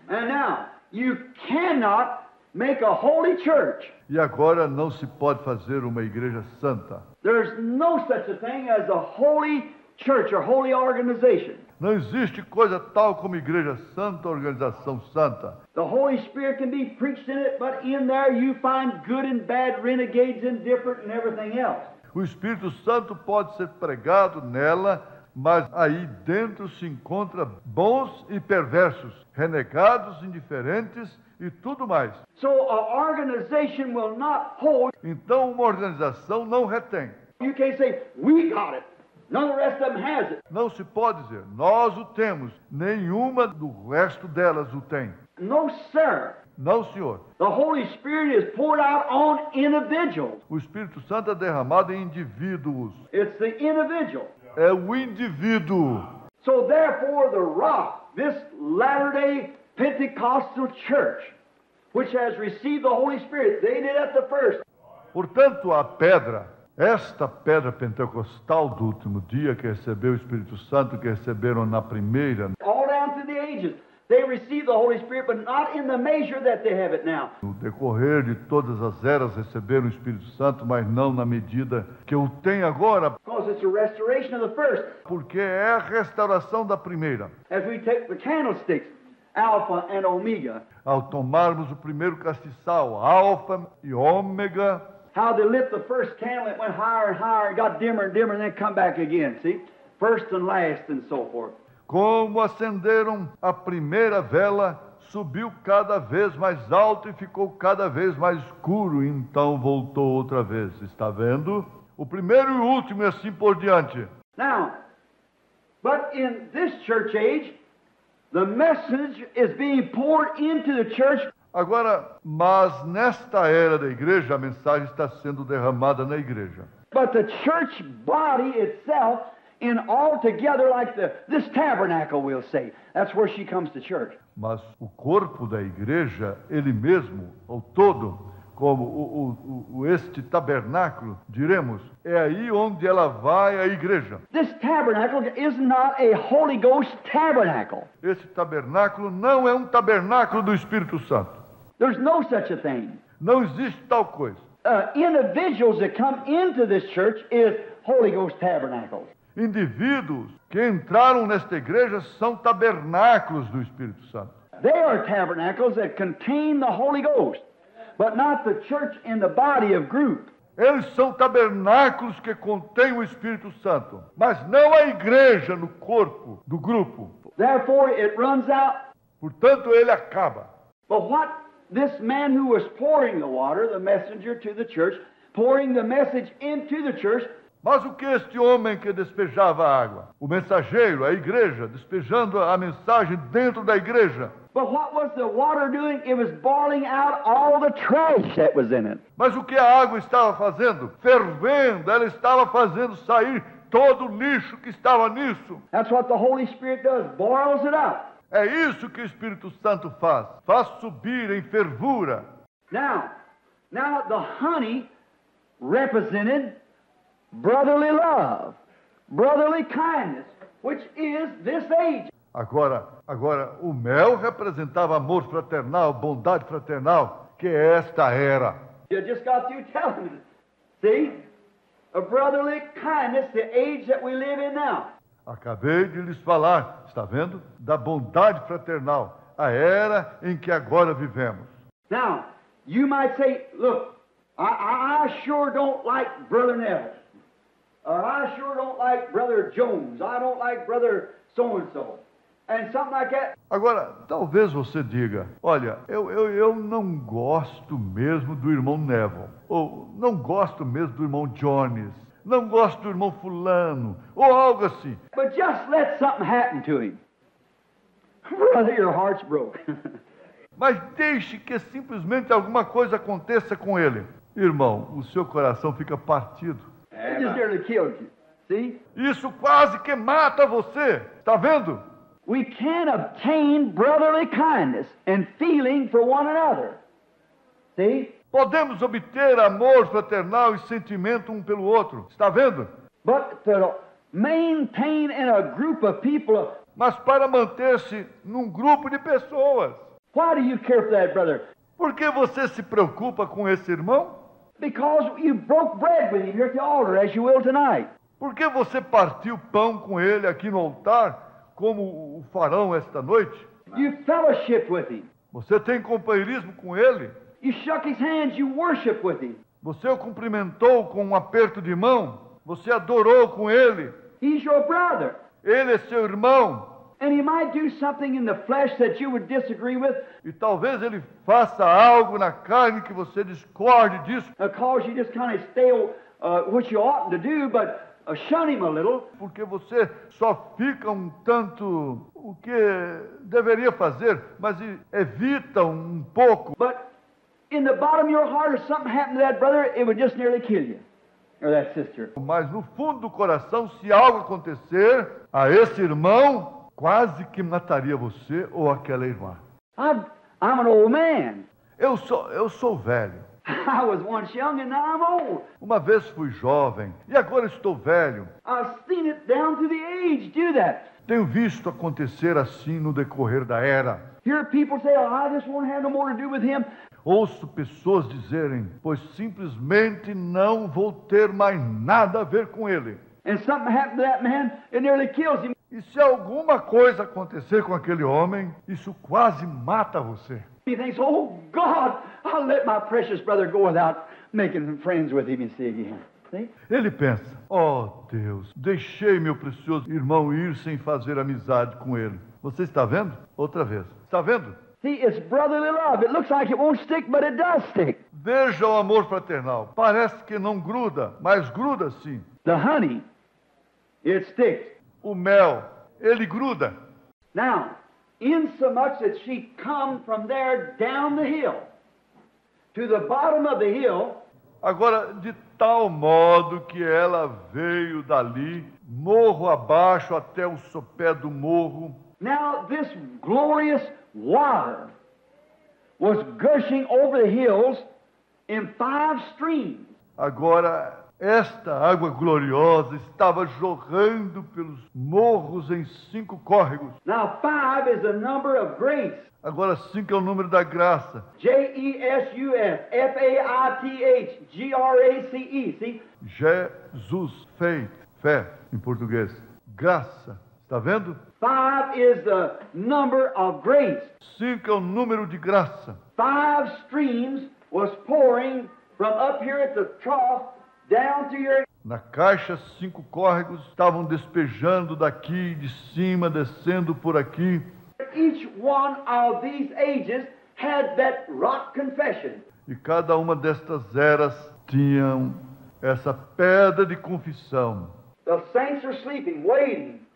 And now, you cannot make a holy church. E agora não se pode fazer uma igreja santa. There's no such a thing as a holy church or holy organization. Não existe coisa tal como igreja santa, organização santa. The Holy Spirit can be preached in it, but in there you find good and bad, renegades, indifferent, and everything else. O Espírito Santo pode ser pregado nela, mas aí dentro se encontra bons e perversos, renegados, indiferentes e tudo mais. So an organization will not hold. Então uma organização não retém. You can't say, we got it. None of the rest of them has it. Não se pode dizer, nós o temos, nenhuma do resto delas o tem. No, sir. Não, senhor. The Holy Spirit is poured out on individuals. O Espírito Santo é derramado em indivíduos. It's the individual. É o indivíduo. So therefore the rock, this Latter-day Pentecostal church, which has received the Holy Spirit, they did at the first. Portanto, a pedra, esta pedra pentecostal do último dia, que recebeu o Espírito Santo, que receberam na primeira, All down through the ages. They received the Holy Spirit, but not in the measure that they have it now. no decorrer de todas as eras, receberam o Espírito Santo, mas não na medida que o tem agora, Because it's a restoration of the first. porque é a restauração da primeira. As we take the candlesticks, Alpha and Omega, Ao tomarmos o primeiro castiçal, alfa e ômega, how they lit the first candle, it went higher and higher, and got dimmer and dimmer, and then come back again, see? First and last and so forth. como acenderam a primeira vela, subiu cada vez mais alto e ficou cada vez mais escuro, então voltou outra vez. Está vendo? O primeiro e o último e assim por diante. Now, but in this church age, the message is being poured into the church. Agora, mas nesta era da igreja, a mensagem está sendo derramada na igreja. But the church body itself, in all together, like this tabernacle, we'll say. That's where she comes to church. Mas o corpo da igreja, ele mesmo, ao todo, como este tabernáculo, diremos, é aí onde ela vai à igreja. This tabernacle is not a Holy Ghost tabernacle. Esse tabernáculo não é um tabernáculo do Espírito Santo. There's no such a thing. Não existe tal coisa. Individuals that come into this church is Holy Ghost tabernacles. Indivíduos que entraram nesta igreja são tabernáculos do Espírito Santo. They are tabernacles that contain the Holy Ghost, but not the church in the body of group. Eles são tabernáculos que contêm o Espírito Santo, mas não a igreja no corpo do grupo. Therefore, it runs out. Portanto, ele acaba. But what this man who was pouring the water, the messenger to the church, pouring the message into the church, Mas o que este homem que despejava a água? O mensageiro, a igreja, despejando a mensagem dentro da igreja. but what was the water doing? It was boiling out all the trash that was in it. Mas o que a água estava fazendo? Fervendo, ela estava fazendo sair todo o lixo que estava nisso. That's what the Holy Spirit does, boils it up. É isso que o Espírito Santo faz. Faz subir em fervura. Now the honey represented brotherly love, brotherly kindness, which is this age. Agora, o mel representava amor fraternal, bondade fraternal, que é esta era. You just got through telling me. See? A brotherly kindness, the age that we live in now. Acabei de lhes falar, está vendo? Da bondade fraternal, a era em que agora vivemos. Now, you might say, look, I sure don't like Brother Neville. Or I sure don't like Brother Jones. I don't like Brother so-and-so. And something like that. Agora, talvez você diga, olha, eu não gosto mesmo do irmão Neville, ou não gosto mesmo do irmão Jones, não gosto do irmão fulano, ou algo assim. But just let something happen to him. Brother, your heart's broke. Mas deixe que simplesmente alguma coisa aconteça com ele. Irmão, o seu coração fica partido. It just nearly killed you. See? Isso quase que mata você, está vendo? We can obtain brotherly kindness and feeling for one another. See? Podemos obter amor fraternal e sentimento um pelo outro, está vendo? But to maintain in a group of people, Mas para manter-se num grupo de pessoas. why do you care for that brother? Por que você se preocupa com esse irmão? Because you broke bread with him here at the altar, as you will tonight. Por que você partiu pão com ele aqui no altar, como o farão esta noite? You fellowship with him. Você tem companheirismo com ele? You shook his hands, you worship with him. Você o cumprimentou com um aperto de mão? Você adorou com ele? He's your brother. Ele é seu irmão. And he might do something in the flesh that you would disagree with, E talvez ele faça algo na carne que você discorde disso, cause you just kind of stay, which you oughtn't to do, but shun him a little. porque você só fica um tanto o que deveria fazer, mas evita um pouco. But in the bottom of your heart, if something happened to that brother, it would just nearly kill you, or that sister. Mas no fundo do coração, se algo acontecer a esse irmão, quase que mataria você ou aquela irmã. I'm an old man. Eu sou velho. I was once young and now I'm old. Uma vez fui jovem e agora estou velho. I've seen it down through the age do that. Tenho visto acontecer assim no decorrer da era. Hear people say, oh, I just won't have no more to do with him. Ouço pessoas dizerem, pois simplesmente não vou ter mais nada a ver com ele. And something happened to that man, it nearly kills him. E se alguma coisa acontecer com aquele homem, isso quase mata você. He thinks, oh God, I'll let my precious brother go without making friends with him, you see again. See? Ele pensa, oh Deus, deixei meu precioso irmão ir sem fazer amizade com ele. Você está vendo? Outra vez. Está vendo? See, it's brotherly love. It looks like it won't stick, but it does stick. Veja o amor fraternal. Parece que não gruda, mas gruda sim. The honey, it sticks. O mel, ele gruda. Now, insomuch that she come from there down the hill to the bottom of the hill, Agora, de tal modo que ela veio dali, morro abaixo até o sopé do morro. now this glorious water was gushing over the hills in 5 streams. Agora, esta água gloriosa estava jorrando pelos morros em 5 córregos. Now 5 is the number of grace. Agora 5 é o número da graça. Jesus, Faith, Grace. See? Jesus, faith, fé, em português. Graça. Está vendo? 5 is the number of grace. 5 é o número de graça. 5 streams was pouring from up here at the trough down to your... Na caixa, 5 córregos estavam despejando daqui, de cima, descendo por aqui. Each one of these ages had that rock confession. E cada uma destas eras tinham essa pedra de confissão. The saints are sleeping, waiting.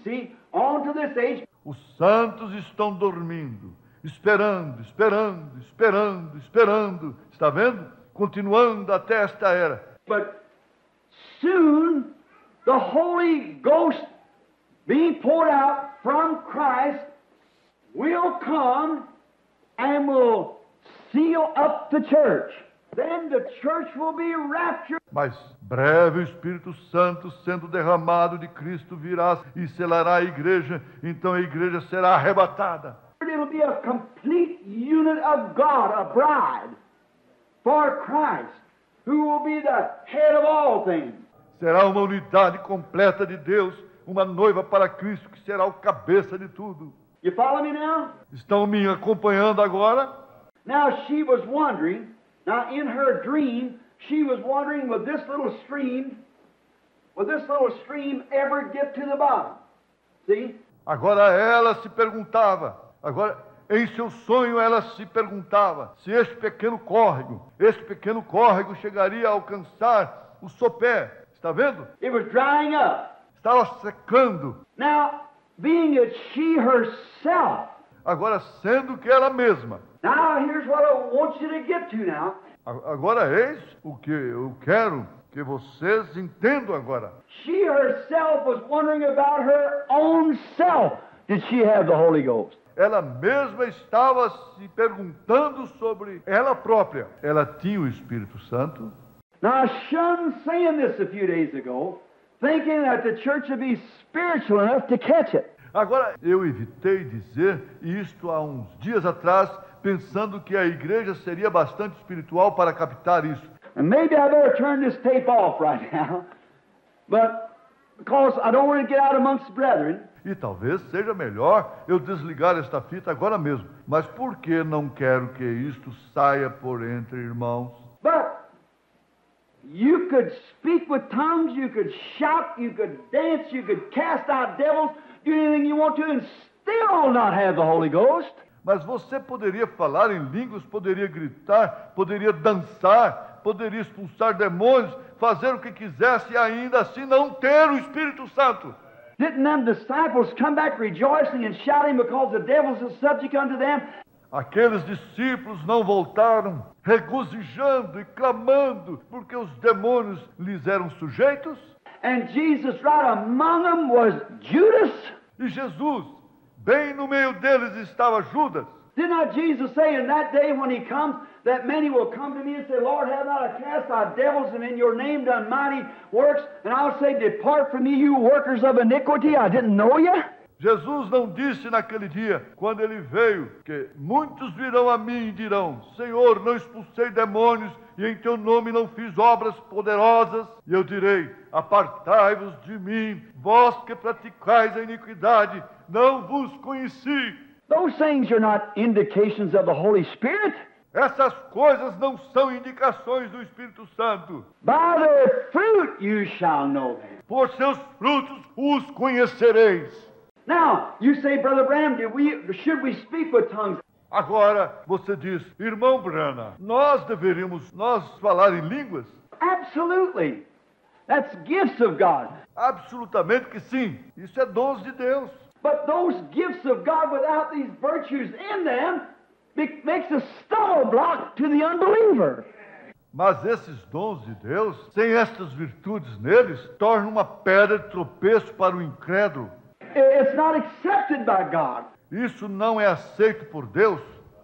See, on to this age. Os santos estão dormindo, esperando. Está vendo? Continuando até esta era. But soon the Holy Ghost being poured out from Christ, will come and will seal up the church. Then the church will be raptured. Mas breve o Espírito Santo sendo derramado de Cristo virá e selará a igreja, então a igreja será arrebatada. It'll be a complete unit of God, a bride for Christ, who will be the head of all things. Será uma unidade completa de Deus, uma noiva para Cristo que será o cabeça de tudo. You follow me now? Estão me acompanhando agora? Now she was wondering, now in her dream, she was wondering, will this little stream ever get to the bottom? See? Agora ela se perguntava, agora em seu sonho ela se perguntava se esse pequeno córrego chegaria a alcançar o sopé. Está vendo? It was drying up. Estava secando. Now, being that she herself. Agora sendo que ela mesma. Now, here's what I want you to get to now. Agora eis o que eu quero que vocês entendam agora. She herself was wondering about her own self. Did she have the Holy Ghost? Ela mesma estava se perguntando sobre ela própria. Ela tinha o Espírito Santo. Now, I shunned saying this a few days ago, thinking that the church would be spiritual enough to catch it. Agora, eu evitei dizer isto há uns dias atrás, pensando que a igreja seria bastante espiritual para captar isso. And maybe I better turn this tape off right now, but because I don't want to get out amongst brethren. E talvez seja melhor eu desligar esta fita agora mesmo. Mas por que não quero que isto saia por entre irmãos? But you could speak with tongues, you could shout, you could dance, you could cast out devils, do anything you want to, and still not have the Holy Ghost. Mas você poderia falar em línguas, poderia gritar, poderia dançar, poderia expulsar demônios, fazer o que quisesse e ainda assim não ter o Espírito Santo. Didn't them disciples come back rejoicing and shouting because the devils are subject unto them? Aqueles discípulos não voltaram regozijando e clamando porque os demônios lhes eram sujeitos? And Jesus right among them was Judas? E Jesus, bem no meio deles estava Judas. Did not Jesus say in that day when he comes that many will come to me and say, Lord, have not I cast out devils and in your name done mighty works? And I'll say, depart from me, you workers of iniquity, I didn't know you. Jesus não disse naquele dia, quando ele veio, que muitos virão a mim e dirão, Senhor, não expulsei demônios e em teu nome não fiz obras poderosas. E eu direi, apartai-vos de mim, vós que praticais a iniquidade, não vos conheci. Those things are not indications of the Holy Spirit. Essas coisas não são indicações do Espírito Santo. By their fruit you shall know them. Por seus frutos os conhecereis. Now, you say, Brother Branham, should we speak with tongues? Agora, você diz, irmão Branham, nós falar em línguas? Absolutely. That's gifts of God. Absolutamente que sim. Isso é dons de Deus. But those gifts of God without these virtues in them makes a stumbling block to the unbeliever. Mas esses dons de Deus, sem estas virtudes neles, tornam uma pedra de tropeço para o incrédulo. It's not accepted by God. Isso não é aceito por Deus.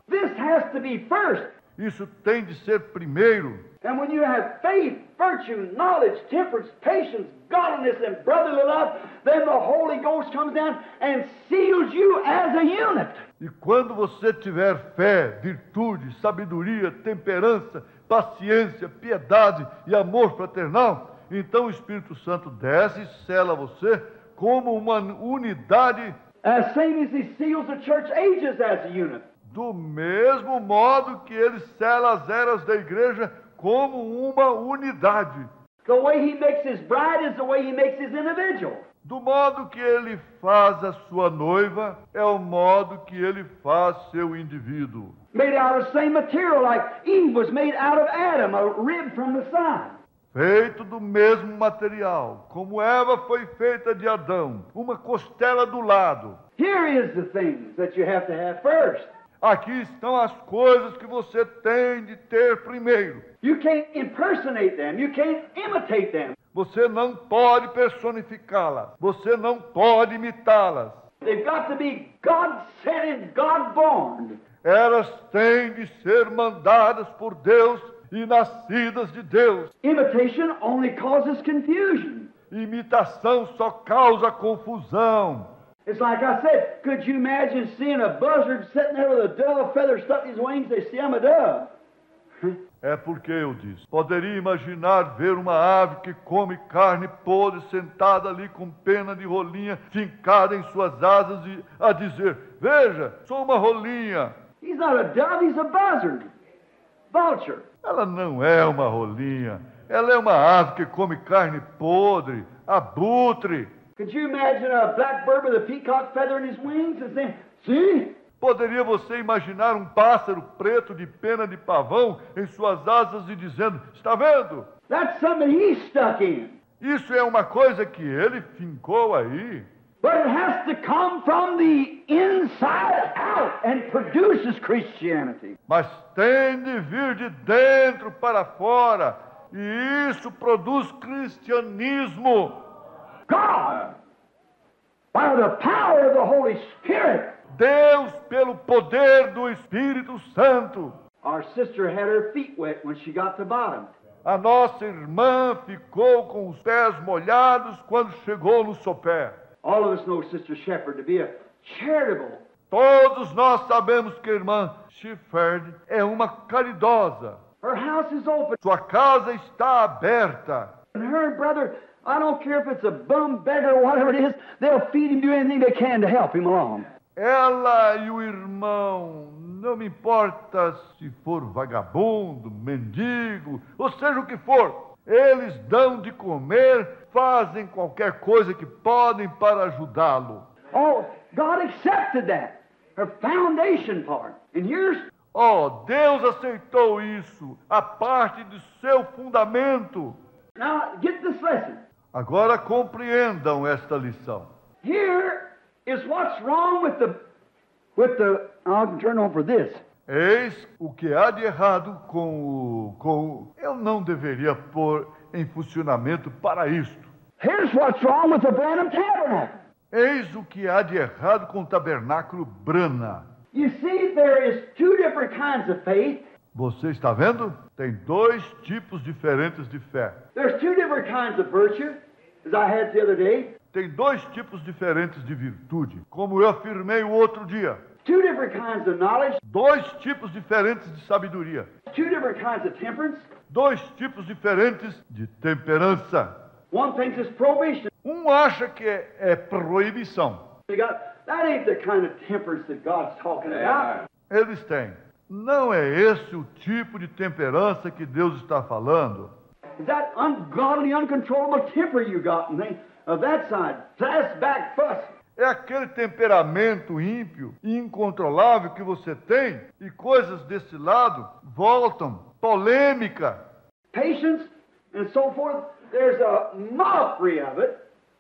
This has to be first. Isso tem de ser primeiro. And when you have faith, virtue, knowledge, temperance, patience, godliness, and brotherly love, then the Holy Ghost comes down and seals you as a unit. E quando você tiver fé, virtude, sabedoria, temperança, paciência, piedade e amor fraternal, então o Espírito Santo desce e sela você como uma unidade. As same as he seals the church ages as a unit. Do mesmo modo que ele sela as eras da igreja como uma unidade. The way he makes his bride is the way he makes his individual. Do modo que ele faz a sua noiva, é o modo que ele faz seu indivíduo. Made out of the same material like Eve was made out of Adam, a rib from the side. Feito do mesmo material, como Eva foi feita de Adão, uma costela do lado. Here is the things that you have to have first. Aqui estão as coisas que você tem de ter primeiro. You can't impersonate them. You can't imitate them. Você não pode personificá-las. Você não pode imitá-las. They've got to be God-sent and God-born. Elas têm de ser mandadas por Deus e nascidas de Deus. Imitation only causes confusion. Imitação só causa confusão. It's like I said, could you imagine seeing a buzzard sitting there with a dove feather stuck in his wings? They say, I'm a dove. É porque eu disse. Poderia imaginar ver uma ave que come carne podre sentada ali com pena de rolinha fincada em suas asas e a dizer, veja, sou uma rolinha. He's not a dove, he's a buzzard. Vulture. Ela não é uma rolinha. Ela é uma ave que come carne podre, abutre. Could you imagine a blackbird with a peacock feather in his wings and saying, see? Poderia você imaginar um pássaro preto de pena de pavão em suas asas e dizendo, está vendo? That's something he's stuck in. Isso é uma coisa que ele fincou aí. But it has to come from the inside out and produces Christianity. Mas tem de vir de dentro para fora. E isso produz cristianismo. God, by the power of the Holy Spirit. Deus, pelo poder do Espírito Santo. Our sister had her feet wet when she got to the bottom. A nossa irmã ficou com os pés molhados quando chegou no sopé. All of us know Sister Shepherd to be a charitable. Todos nós sabemos que a irmã Shepherd é uma caridosa. Her house is open. Sua casa está aberta. And her and brother, I don't care if it's a bum beggar or whatever it is, they'll feed him, do anything they can to help him along. Ela e o irmão, não me importa se for vagabundo, mendigo, ou seja o que for, eles dão de comer, fazem qualquer coisa que podem para ajudá-lo. Oh, God accepted that. Her foundation part. And here's Oh, Deus aceitou isso, a parte de seu fundamento. now get this lesson. Agora compreendam esta lição. Here is what's wrong with the I'll turn over this. Eis o que há de errado eu não deveria pôr em funcionamento para isto. Here's what's wrong with the Branham Tabernacle. Eis o que há de errado com o tabernáculo Branham. You see, there is two different kinds of faith. Você está vendo? Tem dois tipos diferentes de fé. There's two different kinds of virtue, as I had the other day. Tem dois tipos diferentes de virtude, como eu afirmei o outro dia. Two different kinds of knowledge. Dois tipos diferentes de sabedoria. Two different kinds of temperance. Dois tipos diferentes de temperança. One thinks it's prohibition. Um acha que é proibição. You got, that ain't the kind of temperance that God's talking about. Eles têm. Não é esse o tipo de temperança que Deus está falando. Is that ungodly, uncontrollable temper you got and things of that side? Fast back fuss. É aquele temperamento ímpio e incontrolável que você tem e coisas desse lado voltam. Polêmica. Patience and so forth. There's a mockery of it,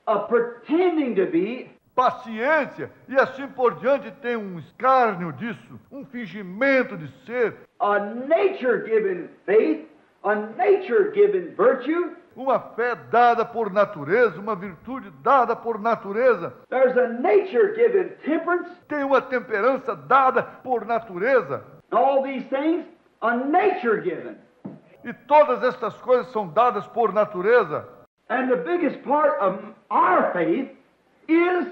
of pretending to be. Paciência e assim por diante tem um escárnio disso, um fingimento de ser. A nature-given faith, a nature-given virtue. Uma fé dada por natureza, uma virtude dada por natureza. There's a nature-given temperance. Tem uma temperança dada por natureza. All these things, a nature-given. E todas estas coisas são dadas por natureza. And the biggest part of our faith is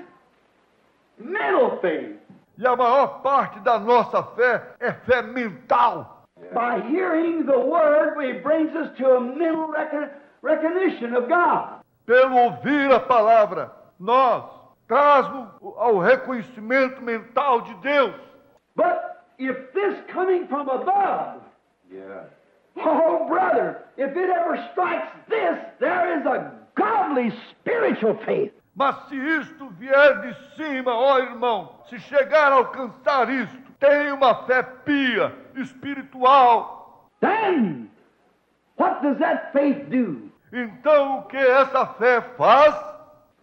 mental faith. E a maior parte da nossa fé é fé mental. By hearing the word, it brings us to a mental recognition of God. Pelo ouvir a palavra, nós traz-nos ao reconhecimento mental de Deus. But if this coming from above, oh brother, if it ever strikes this, there is a godly spiritual faith. Mas se isto vier de cima, ó irmão, se chegar a alcançar isto, tem uma fé pia, espiritual. Then, what does that faith do? Então o que essa fé faz?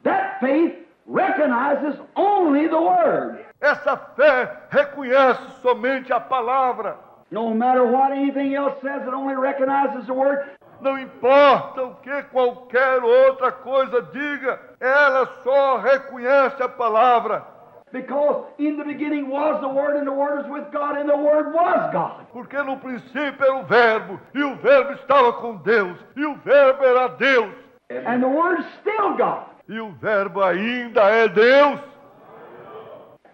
That faith recognizes only the Word. Essa fé reconhece somente a palavra. No matter what anything else says, it only recognizes the Word. Não importa o que qualquer outra coisa diga, ela só reconhece a palavra. Because in the beginning was the Word, and the Word was with God, and the Word was God. Porque no princípio era o Verbo, e o Verbo estava com Deus, e o Verbo era Deus. And the Word is still God. E o Verbo ainda é Deus.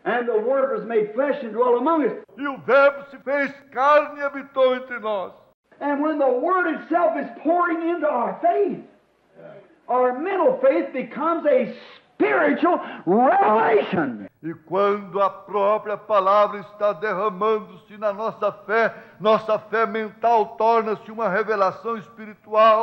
And the Word was made flesh and dwelt among us. E o Verbo se fez carne e habitou entre nós. And when the Word itself is pouring into our faith, our mental faith becomes a spiritual revelation. E quando a própria palavra está derramando-se na nossa fé mental torna-se uma revelação espiritual.